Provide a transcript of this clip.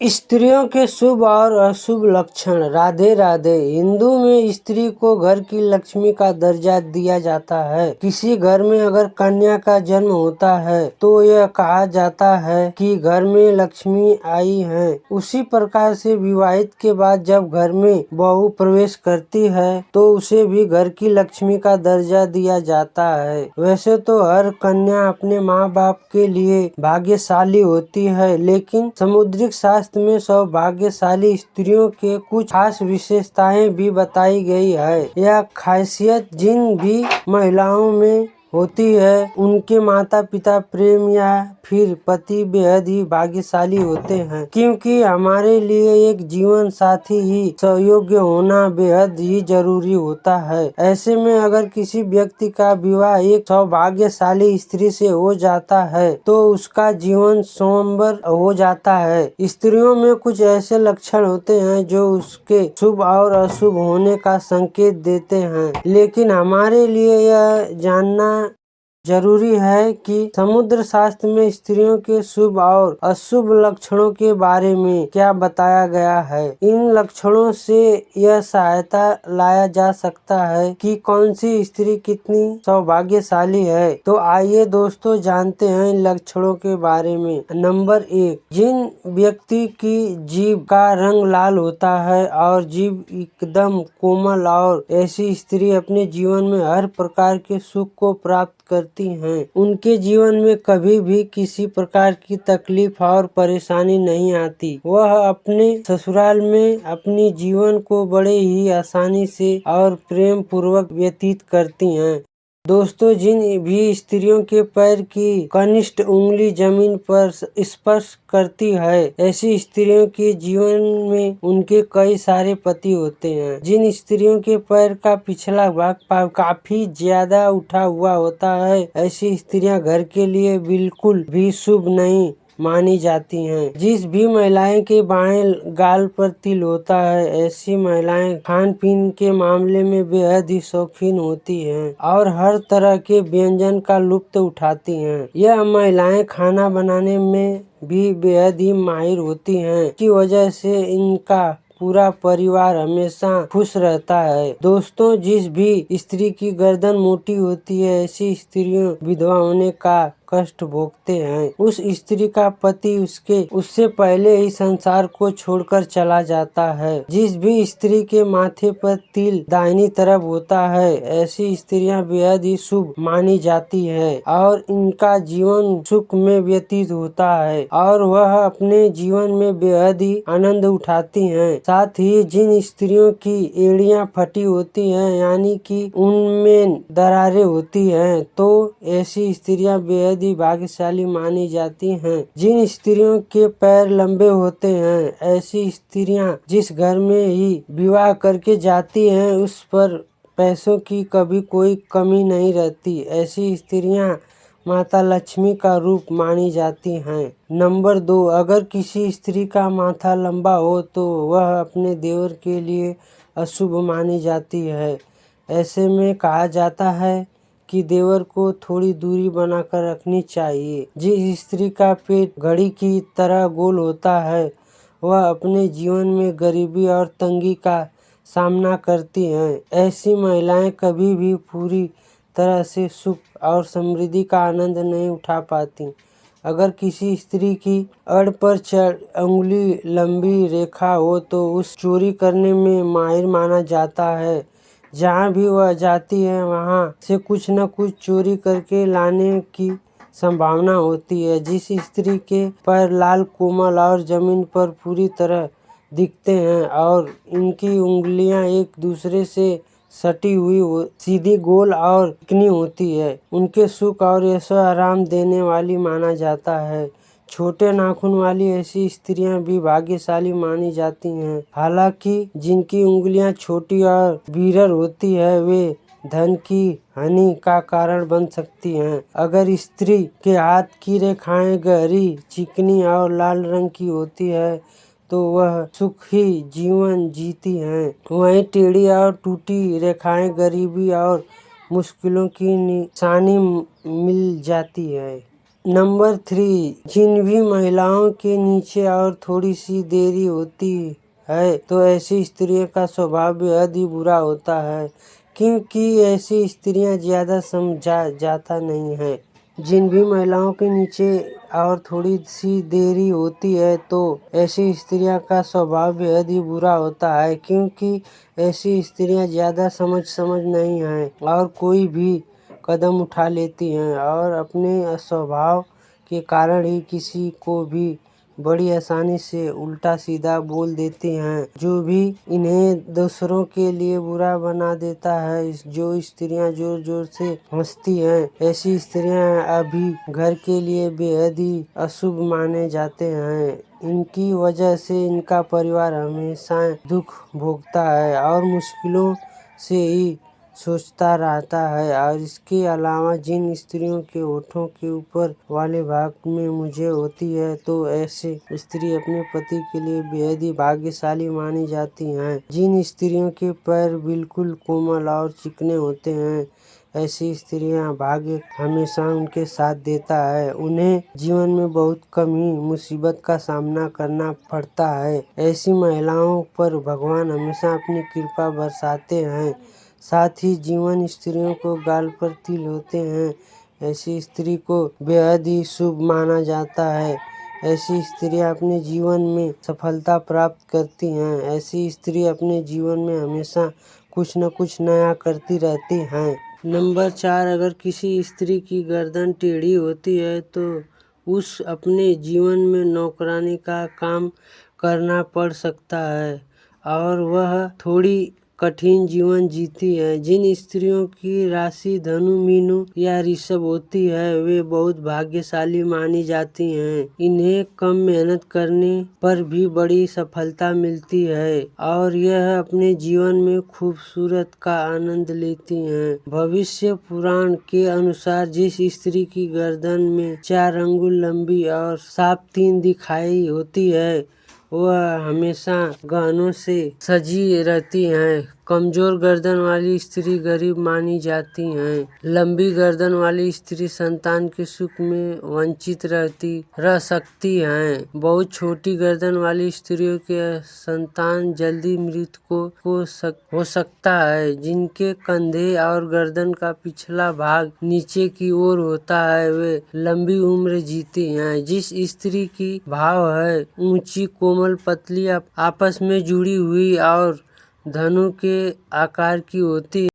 स्त्रियों के शुभ और अशुभ लक्षण। राधे राधे। हिंदू में स्त्री को घर की लक्ष्मी का दर्जा दिया जाता है। किसी घर में अगर कन्या का जन्म होता है तो यह कहा जाता है कि घर में लक्ष्मी आई है। उसी प्रकार से विवाहित के बाद जब घर में बहू प्रवेश करती है तो उसे भी घर की लक्ष्मी का दर्जा दिया जाता है। वैसे तो हर कन्या अपने माँ बाप के लिए भाग्यशाली होती है, लेकिन समुद्रिक शास्त्र में सौभाग्यशाली स्त्रियों के कुछ खास विशेषताएं भी बताई गई है। यह खासियत जिन भी महिलाओं में होती है उनके माता पिता, प्रेम या फिर पति बेहद ही भाग्यशाली होते हैं, क्योंकि हमारे लिए एक जीवन साथी ही सहयोग्य होना बेहद ही जरूरी होता है। ऐसे में अगर किसी व्यक्ति का विवाह एक सौभाग्यशाली स्त्री से हो जाता है तो उसका जीवन स्वयंवर हो जाता है। स्त्रियों में कुछ ऐसे लक्षण होते हैं जो उसके शुभ और अशुभ होने का संकेत देते हैं, लेकिन हमारे लिए यह जानना जरूरी है कि समुद्र शास्त्र में स्त्रियों के शुभ और अशुभ लक्षणों के बारे में क्या बताया गया है। इन लक्षणों से यह सहायता लाया जा सकता है कि कौन सी स्त्री कितनी सौभाग्यशाली है। तो आइए दोस्तों जानते हैं इन लक्षणों के बारे में। नंबर 1, जिन व्यक्ति की जीभ का रंग लाल होता है और जीभ एकदम कोमल, और ऐसी स्त्री अपने जीवन में हर प्रकार के सुख को प्राप्त करती हैं। उनके जीवन में कभी भी किसी प्रकार की तकलीफ और परेशानी नहीं आती। वह अपने ससुराल में अपनी जीवन को बड़े ही आसानी से और प्रेम पूर्वक व्यतीत करती हैं। दोस्तों, जिन भी स्त्रियों के पैर की कनिष्ठ उंगली जमीन पर स्पर्श करती है, ऐसी स्त्रियों के जीवन में उनके कई सारे पति होते हैं। जिन स्त्रियों के पैर का पिछला भाग काफी ज्यादा उठा हुआ होता है, ऐसी स्त्रियां घर के लिए बिल्कुल भी शुभ नहीं मानी जाती हैं। जिस भी महिलाएं के बाएं गाल पर तिल होता है, ऐसी महिलाएं खान पीन के मामले में बेहद ही शौकीन होती हैं और हर तरह के व्यंजन का लुत्फ उठाती हैं। यह महिलाएं खाना बनाने में भी बेहद ही माहिर होती हैं, की वजह से इनका पूरा परिवार हमेशा खुश रहता है। दोस्तों, जिस भी स्त्री की गर्दन मोटी होती है, ऐसी स्त्रियों विधवा होने का कष्ट भोगते हैं। उस स्त्री का पति उससे पहले ही संसार को छोड़कर चला जाता है। जिस भी स्त्री के माथे पर तिल दाहिनी तरफ होता है, ऐसी स्त्रियां बेहद ही शुभ मानी जाती है और इनका जीवन सुख में व्यतीत होता है और वह अपने जीवन में बेहद ही आनंद उठाती हैं। साथ ही जिन स्त्रियों की एड़ियां फटी होती हैं, यानी कि उनमें दरारें होती हैं, तो ऐसी स्त्रियां बेहद ही भाग्यशाली मानी जाती हैं। जिन स्त्रियों के पैर लंबे होते हैं, ऐसी स्त्रियां जिस घर में ही विवाह करके जाती हैं उस पर पैसों की कभी कोई कमी नहीं रहती। ऐसी स्त्रियां माता लक्ष्मी का रूप मानी जाती हैं। नंबर 2, अगर किसी स्त्री का माथा लंबा हो तो वह अपने देवर के लिए अशुभ मानी जाती है। ऐसे में कहा जाता है कि देवर को थोड़ी दूरी बनाकर रखनी चाहिए। जिस स्त्री का पेट घड़ी की तरह गोल होता है, वह अपने जीवन में गरीबी और तंगी का सामना करती हैं। ऐसी महिलाएं कभी भी पूरी तरह से सुख और समृद्धि का आनंद नहीं उठा पाती। अगर किसी स्त्री की अड़ पर अंगुली लंबी रेखा हो तो उस चोरी करने में माहिर माना जाता है। जहाँ भी वह जाती है वहाँ से कुछ न कुछ चोरी करके लाने की संभावना होती है। जिस स्त्री के पैर लाल, कोमल और जमीन पर पूरी तरह दिखते हैं और इनकी उंगलियां एक दूसरे से सटी हुई सीधी, गोल और चिकनी होती है, उनके सुख और ऐशो आराम देने वाली माना जाता है। छोटे नाखून वाली ऐसी स्त्रियां भी भाग्यशाली मानी जाती हैं। हालांकि जिनकी उंगलियां छोटी और विरल होती है, वे धन की हानि का कारण बन सकती हैं। अगर स्त्री के हाथ की रेखाएं गहरी, चिकनी और लाल रंग की होती है तो वह सुखी जीवन जीती हैं। वहीं टेढ़ी और टूटी रेखाएं गरीबी और मुश्किलों की निशानी मिल जाती है। नंबर 3, जिन भी महिलाओं के नीचे और थोड़ी सी देरी होती है तो ऐसी स्त्रियों का स्वभाव बेहद ही बुरा होता है, क्योंकि ऐसी स्त्रियां ज़्यादा समझा जाता नहीं है। जिन भी महिलाओं के नीचे और थोड़ी सी देरी होती है तो ऐसी स्त्रियां का स्वभाव बेहद ही बुरा होता है, क्योंकि ऐसी स्त्रियां ज़्यादा समझ नहीं है और कोई भी कदम उठा लेती हैं और अपने स्वभाव के कारण ही किसी को भी बड़ी आसानी से उल्टा सीधा बोल देती हैं, जो भी इन्हें दूसरों के लिए बुरा बना देता है। जो स्त्रियां जोर जोर से हंसती हैं, ऐसी स्त्रियां अभी घर के लिए बेहद ही अशुभ माने जाते हैं। इनकी वजह से इनका परिवार हमेशा दुख भोगता है और मुश्किलों से ही सोचता रहता है। और इसके अलावा जिन स्त्रियों के होठों के ऊपर वाले भाग में मुझे होती है तो ऐसे स्त्री अपने पति के लिए बेहद ही भाग्यशाली मानी जाती हैं। जिन स्त्रियों के पैर बिल्कुल कोमल और चिकने होते हैं, ऐसी स्त्रियां भाग्य हमेशा उनके साथ देता है। उन्हें जीवन में बहुत कम ही मुसीबत का सामना करना पड़ता है। ऐसी महिलाओं पर भगवान हमेशा अपनी कृपा बरसाते हैं। साथ ही जीवन स्त्रियों को गाल पर तिल होते हैं, ऐसी स्त्री को बेहद ही शुभ माना जाता है। ऐसी स्त्रियां अपने जीवन में सफलता प्राप्त करती हैं। ऐसी स्त्री अपने जीवन में हमेशा कुछ न कुछ नया करती रहती हैं। नंबर 4, अगर किसी स्त्री की गर्दन टेढ़ी होती है तो उस अपने जीवन में नौकरानी का काम करना पड़ सकता है और वह थोड़ी कठिन जीवन जीती है। जिन स्त्रियों की राशि धनु, मीनु या ऋषभ होती है वे बहुत भाग्यशाली मानी जाती हैं। इन्हें कम मेहनत करने पर भी बड़ी सफलता मिलती है और यह अपने जीवन में खूबसूरत का आनंद लेती हैं। भविष्य पुराण के अनुसार जिस स्त्री की गर्दन में 4 अंगुल लंबी और साफ 3 दिखाई होती है वह हमेशा गहनों से सजी रहती हैं। कमजोर गर्दन वाली स्त्री गरीब मानी जाती हैं। लंबी गर्दन वाली स्त्री संतान के सुख में वंचित रह सकती हैं। बहुत छोटी गर्दन वाली स्त्रियों के संतान जल्दी मृत्यु हो सकता है। जिनके कंधे और गर्दन का पिछला भाग नीचे की ओर होता है वे लंबी उम्र जीती हैं। जिस स्त्री की भाव है ऊंची, कोमल, पतली, आपस में जुड़ी हुई और धनु के आकार की होती